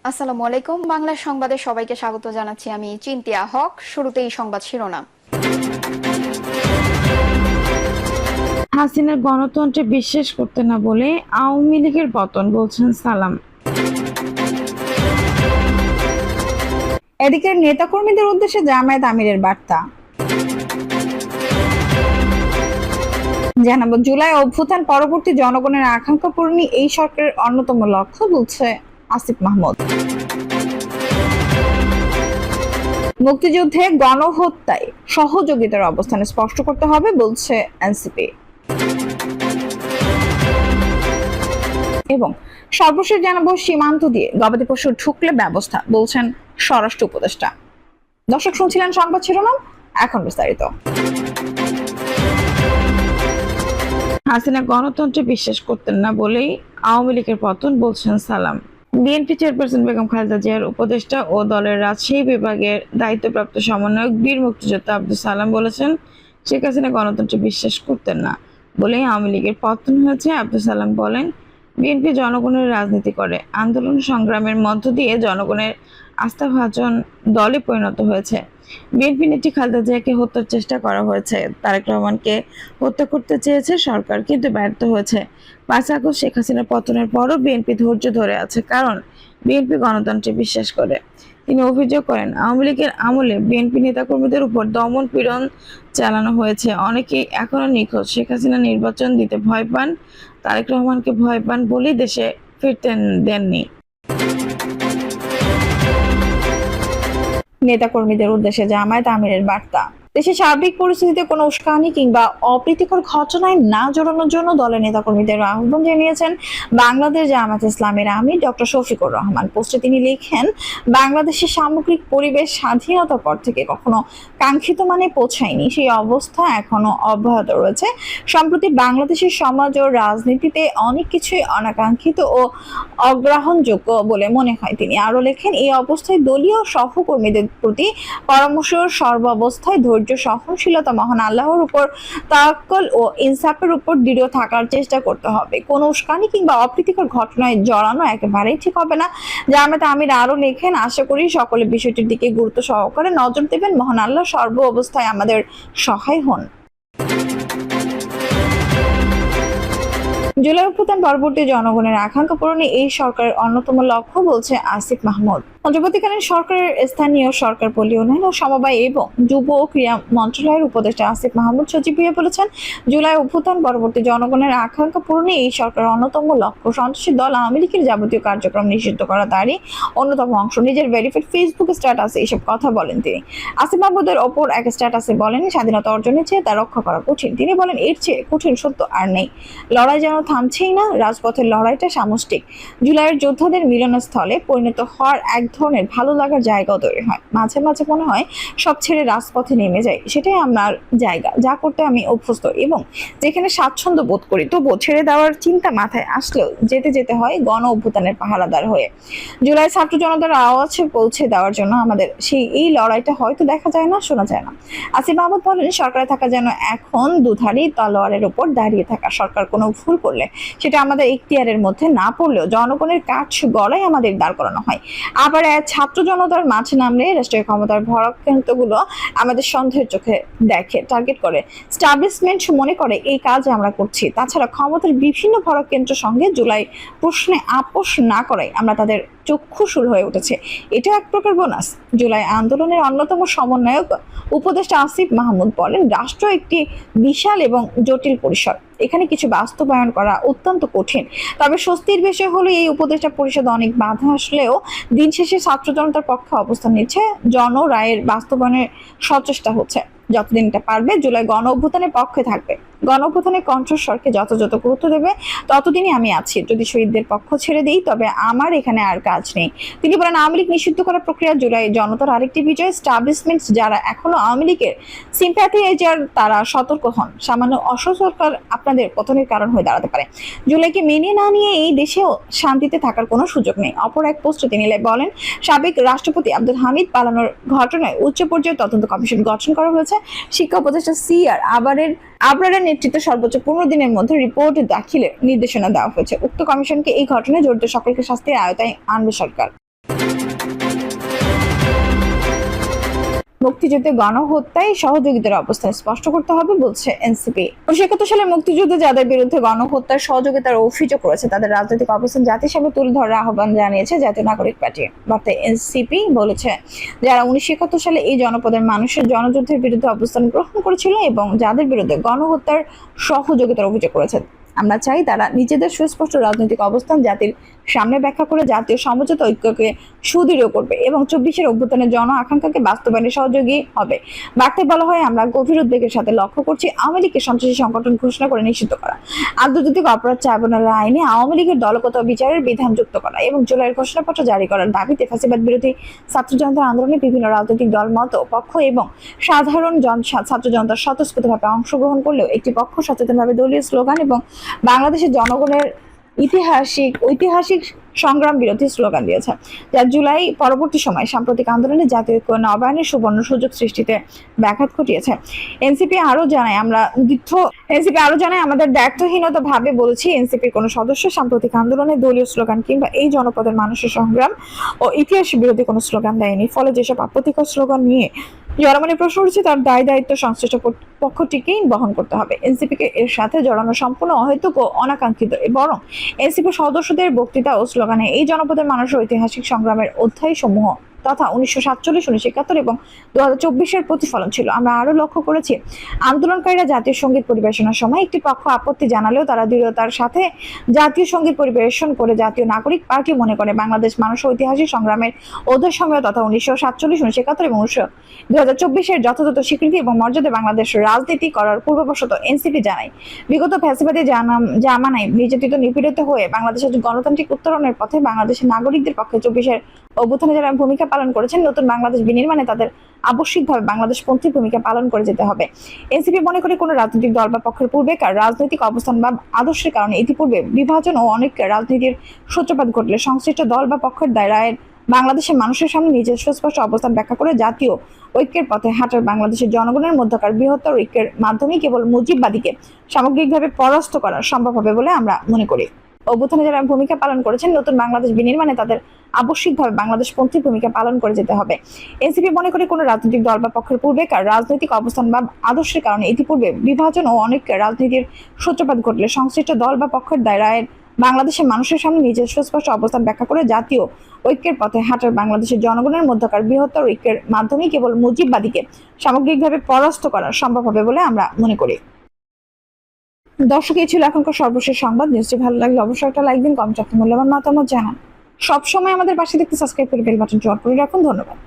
আসসালামু আলাইকুম। বাংলা সংবাদে সবাইকে স্বাগত জানাচ্ছি। আমি চিন্তিয়া হক। শুরুতেই সংবাদ শিরোনাম। হাসিনার গণতন্ত্রে বিশ্বাস করতে না বলে আওয়ামী লীগের পতন, বলছেন সালাম। এদিকে নেতাকর্মীদের উদ্দেশ্যে জামায়াত আমিরের বার্তা। জানাবো, জুলাই অভ্যুত্থান পরবর্তী জনগণের আকাঙ্ক্ষা পূরণই এই সরকারের অন্যতম লক্ষ্য, বলছে আসিফ মাহমুদ। মুক্তিযুদ্ধে গণহত্যায় সহযোগিতার অবস্থান স্পষ্ট করতে হবে, বলছে এনসিপি। এবং সর্বশেষ জানাবো, সীমান্ত দিয়ে গবাদি পশু ঢুকলে ব্যবস্থা, বলছেন স্বরাষ্ট্র উপদেষ্টা। দর্শক, শুনছিলেন সংবাদ শিরোনাম, এখন বিস্তারিত। হাসিনা গণতন্ত্রে বিশ্বাস করতেন না বলেই আওয়ামী লীগের পতন, বলছেন সালাম। বিএনপি চেয়ারপারসন বেগম খালেদা জিয়ার উপদেষ্টা ও দলের রাজশাহী বিভাগের দায়িত্বপ্রাপ্ত সমন্বয়ক বীর মুক্তিযোদ্ধা আব্দুল সালাম বলেছেন, শেখ হাসিনা গণতন্ত্রে বিশ্বাস করতেন না বলেই আওয়ামী লীগের পতন হয়েছে। আব্দুল সালাম বলেন, বিএনপি জনগণের রাজনীতি করে, আন্দোলন সংগ্রামের মধ্য দিয়ে জনগণের আস্থাভাজন দলে পরিণত হয়েছে। বিএনপি নেত্রী খালেদা জিয়াকে হত্যার চেষ্টা করা হয়েছে, তারেক রহমানকে হত্যা করতে চেয়েছে সরকার, কিন্তু ব্যর্থ হয়েছে। 5 আগস্ট শেখ হাসিনার পতনের পরও বিএনপি ধৈর্য ধরে আছে, কারণ বিএনপি গণতন্ত্রে বিশ্বাস করে। তিনি অভিযোগ করেন, আওয়ামী লীগের আমলে বিএনপি নেতাকর্মীদের উপর দমন পীড়ন চালানো হয়েছে, অনেকেই এখনো নিখোঁজ। শেখ হাসিনা নির্বাচন দিতে ভয় পান, তারেক রহমানকে ভয় পান বলেই দেশে ফিরতে দেননি। নেতাকর্মীদের উদ্দেশ্যে জামায়াত আমিরের বার্তা। দেশের সার্বিক পরিস্থিতিতে কোনো উস্কানি কিংবা অপ্রীতিকর ঘটনায় না জড়ানোর জন্য দলের নেতাকর্মীদের আহ্বান জানিয়েছেন বাংলাদেশ জামায়াত ইসলামের আমির ডক্টর শফিকুর রহমান। পোস্টে তিনি লিখেন, বাংলাদেশের সামগ্রিক পরিবেশ স্বাধীনতার পর থেকে কখনো কাঙ্ক্ষিত মানে পৌঁছায়নি, সেই অবস্থা এখনো অব্যাহত রয়েছে। সম্প্রতি বাংলাদেশের সমাজ ও রাজনীতিতে অনেক কিছুই অনাকাঙ্ক্ষিত ও অগ্রহণযোগ্য বলে মনে হয়। তিনি আরো লেখেন, এই অবস্থায় দলীয় সহকর্মীদের প্রতি পরামর্শ, সর্বাবস্থায় ধৈর্য, সহনশীলতা, মহান আল্লাহর উপর তাওয়াক্কুল ও ইনসাফের উপর দৃঢ় থাকার চেষ্টা করতে হবে। কোনো উস্কানি কিংবা অপ্রীতিকর ঘটনায় জড়ানো একেবারেই ঠিক হবে না। জামায়াত আমির আরো লেখেন, আশা করি সকলে বিষয়টির দিকে গুরুত্ব সহকারে নজর দেবেন। মহান আল্লাহ সর্ব অবস্থায় আমাদের সহায় হন। জুলাই অভ্যুত্থান পরবর্তী জনগণের আকাঙ্ক্ষা পূরণে এই সরকারের অন্যতম লক্ষ্য, বলছে আসিফ মাহমুদ। অন্তর্বর্তীকালীন সরকারের স্থানীয় সরকার, পল্লী উন্নয়ন ও সমবায় এবং যুব ও ক্রীড়া মন্ত্রণালয়ের উপদেষ্টা আসিফ মাহমুদ সচিব হয়ে বলেছেন, জুলাই অভ্যুত্থান পরবর্তী জনগণের আকাঙ্ক্ষা পূরণে এই সরকারের অন্যতম লক্ষ্য। সন্ত্রাসী দল আওয়ামী লীগের যাবতীয় কার্যক্রম নিষিদ্ধ করা তারই অন্যতম অংশ। নিজের ভেরিফাইড ফেসবুক স্ট্যাটাসে এসব কথা বলেন তিনি। আসিফ মাহমুদের ওপর এক স্ট্যাটাসে বলেন, স্বাধীনতা অর্জনের চেয়ে তা রক্ষা করা কঠিন। তিনি বলেন, এর চেয়ে কঠিন সত্য আর নেই। লড়াই যেন থামছেই না, রাজপথের লড়াইটা সামষ্টিক। জুলাইয়ের যোদ্ধাদের মিলনস্থলে পরিণত হওয়ার এক ধরনের ভালো লাগার জায়গাও তৈরি হয়। মাঝে মাঝে মনে হয় সব ছেড়ে রাজপথে নেমে যাই, সেটাই আমার জায়গা, যা করতে আমি অভ্যস্ত এবং যেখানে স্বাচ্ছন্দ্য বোধ করি। তবুও ছেড়ে দেওয়ার চিন্তা মাথায় আসলেও যেতে যেতে হয় গণ অভ্যুত্থানের পাহারাদার হয়ে। জুলাই ছাত্র জনতার আওয়াজে পৌঁছে দেওয়ার জন্য আমাদের এই লড়াইটা হয়তো দেখা যায় না, শোনা যায় না। আসিফ মাহমুদ বলেন, সরকারে থাকা যেন এখন দুধারী তলোয়ারের উপর দাঁড়িয়ে থাকা। সরকার কোনো ভুল করলে সেটা আমাদের ইখতিয়ারের মধ্যে না পড়লেও জনগণের কাঠ গড়াই আমাদের দাঁড় করানো হয়। আবার ছাত্র জনতার মাঝে নামলে রাষ্ট্রীয় ক্ষমতার ভরক কেন্দ্রগুলো আমাদের সন্দেহের চোখে দেখে, টার্গেট করে। স্টাবলিশমেন্ট মনে করে এই কাজ আমরা করছি। তাছাড়া ক্ষমতার বিভিন্ন ভরক কেন্দ্রের সঙ্গে জুলাই প্রশ্নে আপোষ না করাই আমরা তাদের চক্ষুশূল হয়ে উঠেছে। এটা এক প্রকার বোনাস। জুলাই আন্দোলনের অন্যতম সমন্বয়ক উপদেষ্টা আসিফ মাহমুদ বলেন, রাষ্ট্র একটি বিশাল এবং জটিল পরিসর, এখানে কিছু বাস্তবায়ন করা অত্যন্ত কঠিন। তবে স্বস্তির বিষয় হলো, এই উপদেষ্টা পরিষদ অনেক বাধা আসলেও দিন শেষে ছাত্র জনতার পক্ষে অবস্থান নিচ্ছে, রায়ের বাস্তবায়নের সচেষ্টা হচ্ছে। যতদিন এটা পারবে জুলাই গণ অভ্যুত্থানের পক্ষে থাকবে, গণ অভ্যুত্থানের কণ্ঠস্বরকে যত গুরুত্ব দেবে ততদিনই আমি আছি। যদি শহীদদের পক্ষ ছেড়ে দিই তবে আমার এখানে আর কাজ নেই। তিনি বলেন, আওয়ামী লীগ নিষিদ্ধ করার প্রক্রিয়া জুলাই জনতার আরেকটি বিজয়। স্টাবলিশমেন্ট যারা এখনো আওয়ামী লীগের সিম্প্যাথাইজার তারা সতর্ক হন, সামান্য অসতর্কতা আপনাদের পতনের কারণ হয়ে দাঁড়াতে পারে। জুলাইকে মেনে না নিয়ে এই দেশেও শান্তিতে থাকার কোনো সুযোগ নেই। অপর এক পোস্টে তিনি বলেন, সাবেক রাষ্ট্রপতি আব্দুল হামিদ পালানোর ঘটনায় উচ্চ পর্যায়ে তদন্ত কমিশন গঠন করা হয়েছে। শিক্ষা উপদেষ্টা সিআর আবরারের নেতৃত্বে সর্বোচ্চ 15 দিনের মধ্যে রিপোর্ট দাখিলের নির্দেশনা দেওয়া হয়েছে। উক্ত কমিশনকে এই ঘটনায় জড়িত সকলকে শাস্তির আওতায় আনবে সরকার। মুক্তিযুদ্ধে গণহত্যায় সহযোগিতার অবস্থান স্পষ্ট করতে হবে বলছে এনসিপি। 1971 সালে মুক্তিযুদ্ধে যাদের বিরুদ্ধে গণহত্যার সহযোগিতার অভিযোগ করেছে তাদের রাজনৈতিক অবস্থান জাতির সামনে তুলে ধরার আহ্বান জানিয়েছে জাতীয় নাগরিক পার্টি। বার্তায় এনসিপি বলেছে, যারা 1971 সালে এই জনপদের মানুষের জনযুদ্ধের বিরুদ্ধে অবস্থান গ্রহণ করেছিল এবং যাদের বিরুদ্ধে গণহত্যার সহযোগিতার অভিযোগ করেছে, আমরা চাই তারা নিজেদের সুস্পষ্ট রাজনৈতিক অবস্থান জাতির সামনে ব্যাখ্যা করে জাতীয় সমঝোতা ঐক্যকে সুদৃঢ় করবে এবং 24-এর অভ্যুত্থানের জন আকাঙ্ক্ষাকে বাস্তবায়নে সহযোগী হবে। বার্তায় বলা হয়, আমরা গভীর উদ্বেগের সাথে লক্ষ্য করছি আওয়ামী লীগকে সন্ত্রাসী সংগঠন ঘোষণা করে নিষিদ্ধ করা, আন্তর্জাতিক অপরাধ ট্রাইব্যুনালের আইনে আওয়ামী লীগের দলগত বিচারের বিধান যুক্ত করা এবং জুলাইয়ের ঘোষণাপত্র জারি করার দাবিতে ফ্যাসিবাদ বিরোধী ছাত্র জনতার আন্দোলনে বিভিন্ন রাজনৈতিক দল, মত পক্ষ এবং সাধারণ ছাত্র জনতার স্বতঃস্ফূর্তভাবে অংশগ্রহণ করলেও একটি পক্ষ সচেতনভাবে দলীয় স্লোগান এবং বাংলাদেশের জনগণের ঐতিহাসিক সংগ্রাম বিরোধী স্লোগান দিয়েছে, যা জুলাই পরবর্তী সময় সাম্প্রতিক আন্দোলনে জাতীয় ঐক্য নবায়নের সুবর্ণ সুযোগ সৃষ্টিতে ব্যাঘাত ঘটিয়েছে। এনসিপি আরো জানায়, আমাদের দায়িত্বহীনতা ভাবে বলেছি, এনসিপির কোনো সদস্য সাম্প্রতিক আন্দোলনে দলীয় স্লোগান কিংবা এই জনপদের মানুষের সংগ্রাম ও ইতিহাস বিরোধী কোনো স্লোগান দেয়নি। ফলে যেসব আপত্তিকর স্লোগান নিয়ে জনমনে প্রশ্ন উঠেছে তার দায়-দায়িত্ব সংশ্লিষ্ট পক্ষটিকেই বহন করতে হবে। এনসিপিকে এর সাথে জড়ানো সম্পূর্ণ অহেতুক ও অনাকাঙ্ক্ষিত, বরং এনসিপি সদস্যদের বক্তৃতা ও স্লোগানে এই জনপদের মানুষের ঐতিহাসিক সংগ্রামের অধ্যায়সমূহ তথা 1947, 1971 এবং 2024-এর প্রতিফলন ছিল। আমরা আরো লক্ষ্য করেছি, আন্দোলনকারীরা জাতীয় সঙ্গীত পরিবেশনের সময় একটি পক্ষ আপত্তি জানালেও তারা দৃঢ়তার সাথে জাতীয় সঙ্গীত পরিবেশন করে জাতীয় নাগরিক পার্টি মনে করে বাংলাদেশ মানুষের ঐতিহাসিক সংগ্রামের অধ্যায়সমূহ তথা 1947, 1971 এবং 2024-এর যথাযথ স্বীকৃতি এবং মর্যাদা বাংলাদেশ রাজনীতি করার পূর্ববশত এনসিপি জানায়, বিগত ফ্যাসিবাদী জামানায় নির্যাতিত নিপীড়িত হয়ে বাংলাদেশের গণতান্ত্রিক উত্তরণের পথে বাংলাদেশের নাগরিকদের পক্ষে 24-এর অভ্যুত্থানে যারা ভূমিকা পালন করেছেন, নতুন বাংলাদেশ বিনির্মাণে তাদের আবশ্যিকভাবে বাংলাদেশপন্থী ভূমিকা পালন করে যেতে হবে। এনসিপি মনে করে কোনো রাজনৈতিক দল বা পক্ষের পূর্বেকার রাজনৈতিক অবস্থান বা আদর্শের কারণে ইতিপূর্বে বিভাজন ও অনেক রাজনীতির সূত্রপাত ঘটলে সংশ্লিষ্ট দল বা পক্ষের দায়রায় বাংলাদেশের মানুষের সামনে নিজের সুস্পষ্ট অবস্থান ব্যাখ্যা করে জাতীয় ঐক্যের পথে হাঁটার বাংলাদেশের জনগণের মধ্যকার বৃহত্তর ঐক্যের মাধ্যমে কেবল মুজিববাদীকে সামগ্রিকভাবে পরাস্ত করা সম্ভব হবে বলে আমরা মনে করি। অভ্যুত্থানে যারা ভূমিকা পালন করেছেন, নতুন বাংলাদেশ বিনির্মাণে তাদের আবশ্যিকভাবে বাংলাদেশপন্থী ভূমিকা পালন করে যেতে হবে। এনসিপি মনে করে কোনো রাজনৈতিক দল বা পক্ষের পূর্বেকার রাজনৈতিক অবস্থান বা আদর্শের কারণে ইতিপূর্বে বিভাজন ও অনেক রাজনীতির সূত্রপাত ঘটলে সংশ্লিষ্ট দল বা পক্ষের দায়রায় বাংলাদেশের মানুষের সামনে নিজের সুস্পষ্ট অবস্থান ব্যাখ্যা করে জাতীয় ঐক্যের পথে হাঁটার বাংলাদেশের জনগণের মধ্যকার বৃহত্তর ঐক্যের মাধ্যমে কেবল মুজিববাদীকে সামগ্রিকভাবে পরাস্ত করা সম্ভব হবে বলে আমরা মনে করি। দর্শক, এই ছিল এখনকার সর্বশেষ সংবাদ। নিউজটি ভালো লাগলে অবশ্যই একটা লাইক দিন, কমেন্ট, মূল্যবান মতামত জানান। সবসময় আমাদের পাশে দেখতে সাবস্ক্রাইব করে বেল বাটন অন করে রাখুন। ধন্যবাদ।